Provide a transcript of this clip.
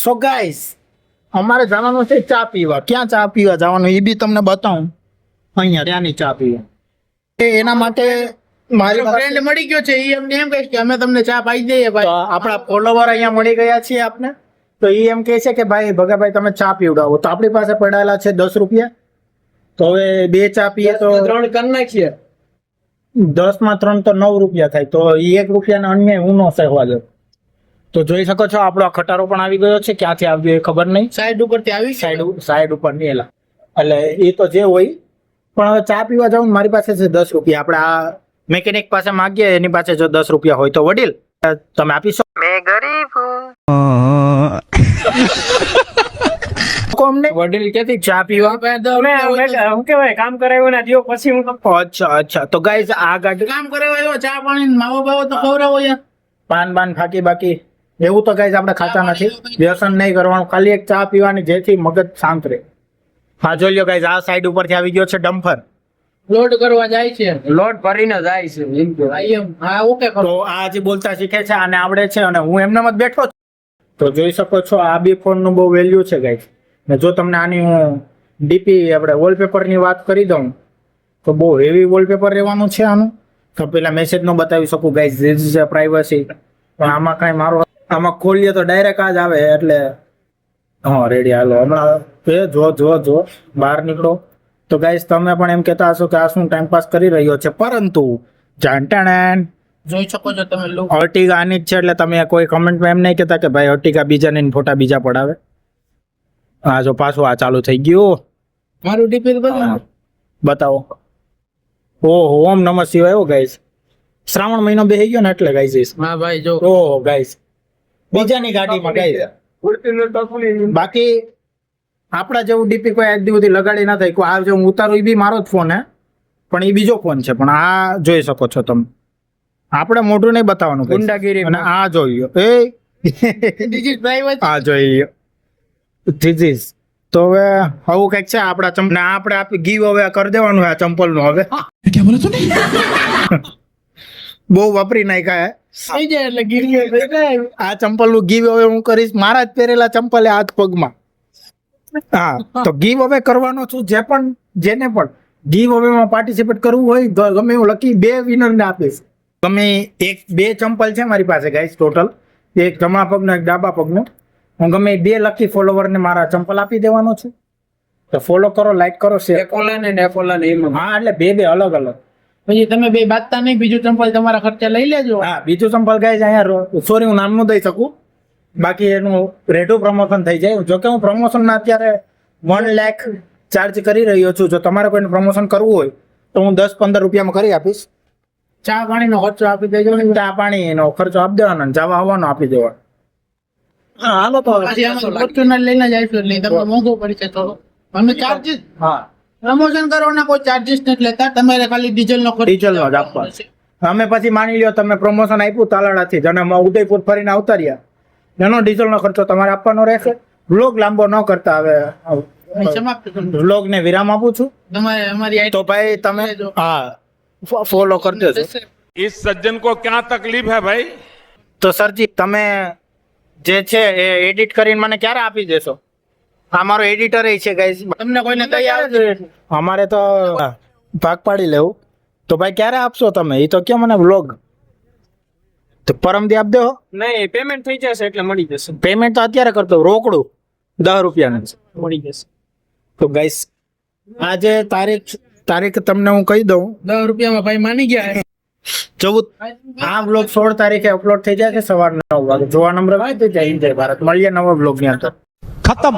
So guys અમારે જવાનું છે ચા પીવા. ક્યાં ચા પીવા જવાનું એ બી તમને બતાવું. અહીંયા ત્યાંની ચા પીવા. એના માટે મારી ફ્રેન્ડ મળી ગયો છે, ઈ એમને એમ કહે કે અમે તમને ચા પાઈ દઈએ ભાઈ. આપણા ફોલોવર અહીંયા મળી ગયા છીએ આપને. તો એ એમ કહે છે કે ભાઈ ભગાભાઈ તમે ચા પીવડાવો. તો આપણી પાસે પડેલા છે 10 રૂપિયા. તો હવે 2 ચા પીએ તો 3 કરી નાખીએ. 10 માં 3 તો 9 રૂપિયા થાય. તો એ 1 રૂપિયાનો અન્ય હું નો સહેવા દો. તો જોઈ શકો છો આપણો આ ખટારો પણ આવી ગયો છે. ક્યાંથી આવ્યો એ ખબર નહીં. સાઈડ ઉપરથી આવી સાઈડ ઉપર નહીં એલા. એટલે એ તો જે હોય પણ હવે ચા પીવા જાઉં મારી પાસે છે 10 રૂપિયા. આપણે આ મેકેનિક પાસે માંગીએ એની પાસે જો 10 રૂપિયા હોય તો વડીલ તમે આપી શકો. મેં ગરીબ હું વડીલ ક્યાંથી ચા પીવા હું કેવાય કામ કરાવ્યું ના દિયો પછી હું અચ્છા તો ગાઈસ આ ગાડી કામ કરાવ્યો ચા પાણી માવો બાવો તો ખવડાવો યાર. પાન ફાકી બાકી એવું તો ગાઈસ આપણે ખાતા નથી. વ્યસન નહીં કરવાનું, ખાલી એક ચા પીવાની જેથી મગજ શાંત રહે. હા જોઈ લ્યો ગાઈસ આ સાઈડ ઉપરથી આવી ગયો છે ડમ્ફર. લોડ કરવા જાય છે. લોટ ભરીને જાય છે એમ કે હા ઓકે કરો. તો આ જે બોલતા શીખે છે આને આવડે છે અને હું એમનામ જ બેઠો છું. તો જોઈ શકો છો આ બી ફોન નું બહુ વેલ્યુ છે ગાઈસ. ને જો તમને આની હું ડીપી આપણે વોલપેપર ની વાત કરી દઉં તો બહુ હેવી વોલપેપર રહેવાનું છે આનું. તો પેલા મેસેજ નો બતાવી શકું ગાઈસ, ધીસ ઇઝ પ્રાઇવસી. પણ આમાં કઈ મારો આમાં ખોલીએ તો ડાયરેક્ટ આ જ આવે એટલે હા રેડી હાલો હમણાં જો બહાર નીકળો. તો ગાઈસ તમે પણ એમ કહેતા હશો કે આ શું ટાઈમ પાસ કરી રહ્યો છે, પરંતુ જાણટાણ જોઈ શકો છો તમે લોકો. અર્ટિગા આની જ છે એટલે તમે કોઈ કમેન્ટમાં એમ નહીં કહેતા કે ભાઈ અર્ટિગા બીજાને ફોટા બીજા પડાવે. હા જો પાછું આ ચાલુ થઈ ગયું. મારું ડીપી બતાવો. ઓહો ઓમ નમઃ શિવાય. હો ગાઈસ શ્રાવણ મહિનો બેસી ગયો ને એટલે ગાઈસ. હા ભાઈ જો ઓહો ગાઈસ બીજાની ગાડીમાં ગાઈસ. બાકી આપણા જેવું ડીપી કોઈ આજ સુધી લગાડી ના થાય. આ જો હું ઉતારું એ બી મારો જ ફોન હે, પણ એ બીજો ફોન છે. પણ આ જોઈ શકો છો તમે. આપણે મોઢું નહીં બતાવવાનું ગુંડાગીરી. અને આ જોઈ આ જોઈ ધીસ. તો હવે આવું કઈક છે આપણા ચંપલ. આપણે આપી ગીવ હવે કરી દેવાનું આ ચંપલ નું. હવે બહુ વાપરી નાખ્યા થઈ જાય એટલે ગીરી. આ ચંપલ નું ગીવ હવે હું કરીશ. મારા જ પહેરેલા ચંપલ હાથ પગમાં. હા તો ગીવ હવે કરવાનો છું. જેને પણ ગીવ હવે માં પાર્ટિસિપેટ કરવું હોય ગમે એવું લખી 2 વિનર ને આપીશ. ગમે 2 ચંપલ છે મારી પાસે ગાઈસ ટોટલ. એક જમણા પગનો એક ડાબા પગનો. હું ગમે 2 લકી ફોલોવર ને મારા ચંપલ આપી દેવાનો છું. તો ફોલો કરો, લાઈક કરો, શેર. એકોલા ને નેકોલા ને એમ. હા એટલે 2 અલગ અલગ. પછી તમે બે બાતતા નહીં, બીજું ચંપલ તમારા ખર્ચે લઈ લેજો. હા બીજું ચંપલ ગાઈસ અહીંયા સોરી હું નામ નું દઈ શકું. બાકી એનું રેટું પ્રમોશન થઈ જાય. જો કે હું પ્રમોશન ના અત્યારે 1 લાખ ચાર્જ કરી રહ્યો છું. જો તમારે કોઈને પ્રમોશન કરવું હોય તો હું 10-15 રૂપિયામાં કરી આપીશ. ચા પાણીનો ખર્ચો આપી દેજો. ચા પાણીનો ખર્ચો આપી દેવાનો, જવા આવવાનો આપી દેવાનો. હા હાલો તો પછી અમે ફોર્ચ્યુનર લઈને જઈશું એટલે તમને મોંઘું પડશે થોડું. અમે ચાર્જીસ હા પ્રમોશન કરવાના કોઈ ચાર્જીસ નથી લેતા. તમારે ખાલી ડીઝલ નો ડીઝલનો જ આપવાનો. અમે પછી માની લ્યો તમે પ્રમોશન આપ્યું તાલાડાથી જ અને ઉદયપુર ફરીને આવતા રહ્યા, એનો ડીઝલનો ખર્ચો તમારે આપવાનો રહેશે. વ્લોગ લાંબો ન કરતા હવે સમાપ્ત કરો. વ્લોગ ને વિરામ આપું છું. તમારે અમારી તો ભાઈ તમે હા ફોલો કરી દેજો. इस सज्जन को क्या तकलीफ है भाई? તો સરજી તમે જે છે એ એડિટ કરીને મને ક્યારે આપી દેશો? આ મારો એડિટર છે ગાઈસ. તમને કોઈને દઈ આવે અમારે તો ભાગ પાડી લેવું. તો ભાઈ ક્યારે આપશો તમે? એ તો કે મને વ્લોગ તો પરમદી આપ દો. નહીં પેમેન્ટ થઈ જશે એટલે મળી જશે. પેમેન્ટ તો અત્યારે કરતો રોકડું 10 રૂપિયાનું મળી જશે. તો ગાઈસ આજે તારીખ તમને હું કહી દઉં. 10 રૂપિયામાં ભાઈ માની ગયા. 14 આ વ્લોગ 16 તારીખે અપલોડ થઈ જાય છે સવારના 9 વાગે. જોવા નંબર હોય તો જય હિન્દ જય ભારત. મળીએ નવા વ્લોગ ની અંદર. खत्म।